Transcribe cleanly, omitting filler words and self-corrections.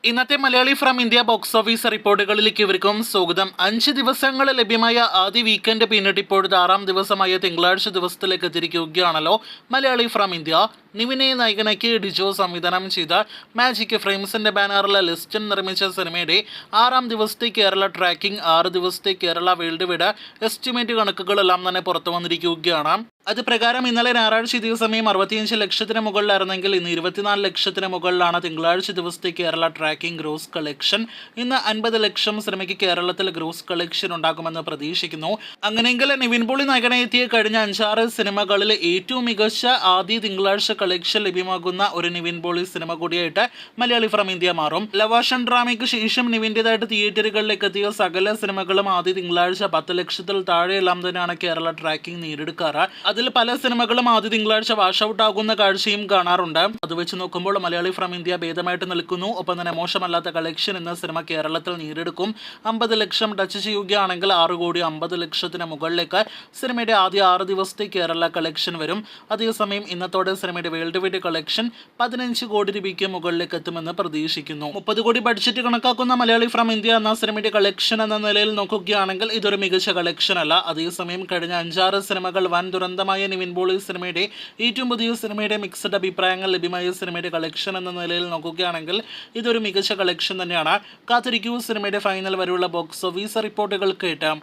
ഇന്നത്തെ Malayali from India box office റിപ്പോർട്ടുകളിലേക്ക് ഇവർക്കും സ്വാഗതം. 5 ദിവസങ്ങൾ ലഭ്യമായ ആദ്യ വീക്കെൻഡ് പിന്നിട്ട് ഇപ്പോഴത്തെ 6-ാം ദിവസമായ തിങ്കളാഴ്ച ദിവസത്തിലേക്ക് എത്തിയിരിക്കുകയാണല്ലോ മലയാളി ഫ്രം ഇന്ത്യ. നിവിനെ നായകനാക്കി ഡിജോ സംവിധാനം ചെയ്ത മാജിക് ഫ്രെയിംസിന്റെ ബാനറിലെ ലിസ്റ്റൻ നിർമ്മിച്ച സിനിമയുടെ 6-ാം ദിവസത്തെ കേരള ട്രാക്കിംഗ്, 6 ദിവസത്തെ കേരള വേൾഡ് വൈഡ് എസ്റ്റിമേറ്റ് കണക്കുകളെല്ലാം തന്നെ പുറത്തു വന്നിരിക്കുകയാണ്. അത് പ്രകാരം ഇന്നലെ ഞായറാഴ്ച ഇതേ സമയം 65 ലക്ഷത്തിന് മുകളിലായിരുന്നെങ്കിൽ ഇന്ന് 24 ലക്ഷത്തിന് മുകളിലാണ് തിങ്കളാഴ്ച ദിവസത്തെ കേരള ട്രാക്കിംഗ് ഗ്രോസ് കളക്ഷൻ. ഇന്ന് 50 ലക്ഷം സിനിമയ്ക്ക് കേരളത്തിൽ ഗ്രോസ് കളക്ഷൻ ഉണ്ടാകുമെന്ന് പ്രതീക്ഷിക്കുന്നു. അങ്ങനെയെങ്കിൽ നിവിൻ പോളി നായകനെത്തിയ കഴിഞ്ഞ 5-6 സിനിമകളിൽ ഏറ്റവും മികച്ച ആദ്യ തിങ്കളാഴ്ച കളക്ഷൻ ലഭ്യമാകുന്ന ഒരു നിവിൻ പോളി സിനിമ കൂടിയായിട്ട് മലയാളി ഫ്രം ഇന്ത്യ മാറും. ലവാഷൻ ഡ്രാമയ്ക്ക് ശേഷം നിവിൻ്റെതായിട്ട് തിയേറ്ററുകളിലേക്ക് എത്തിയ സകല സിനിമകളും ആദ്യ തിങ്കളാഴ്ച 10 ലക്ഷത്തിൽ താഴെയെല്ലാം തന്നെയാണ് കേരള ട്രാക്കിംഗ് നേടിയെടുക്കാറ്. അതിൽ പല സിനിമകളും ആദ്യ തിങ്കളാഴ്ച വാഷ് ഔട്ട് ആകുന്ന കാഴ്ചയും കാണാറുണ്ട്. അത് വെച്ച് നോക്കുമ്പോൾ മലയാളി ഫ്രം ഇന്ത്യ ഭേദമായിട്ട് നിൽക്കുന്നു. ഒപ്പം തന്നെ മോശമല്ലാത്ത കളക്ഷൻ എന്ന സിനിമ കേരളത്തിൽ നേടിയെടുക്കും. 50 ലക്ഷം ടച്ച് ചെയ്യുകയാണെങ്കിൽ 6,50,00,000 മുകളിലേക്ക് സിനിമയുടെ ആദ്യ 6 ദിവസത്തെ കേരള കളക്ഷൻ വരും. അതേസമയം ഇന്നത്തോടെ സിനിമയുടെ വേൾഡ് വൈഡ് കളക്ഷൻ 15 കോടി രൂപയ്ക്ക് മുകളിലേക്ക് എത്തുമെന്ന് പ്രതീക്ഷിക്കുന്നു. 30 കോടി ബഡ്ജറ്റ് കണക്കാക്കുന്ന മലയാളി ഫ്രം ഇന്ത്യ എന്ന സിനിമയുടെ കളക്ഷൻ എന്ന നിലയിൽ നോക്കുകയാണെങ്കിൽ ഇതൊരു മികച്ച കളക്ഷൻ അല്ല. അതേസമയം കഴിഞ്ഞ 5-6 സിനിമകൾ വൻ ദുരന്തമായ നിവിൻ പോളി സിനിമയുടെ ഏറ്റവും പുതിയ സിനിമയുടെ മിക്സഡ് അഭിപ്രായങ്ങൾ ലഭ്യമായ സിനിമയുടെ കളക്ഷൻ എന്ന നിലയിൽ നോക്കുകയാണെങ്കിൽ ഇതൊരു മികച്ച കളക്ഷൻ തന്നെയാണ്. കാത്തിരിക്കൂ സിനിമയുടെ ഫൈനൽ വരെയുള്ള ബോക്സ് ഓഫീസ് റിപ്പോർട്ടുകൾ കേട്ടാം.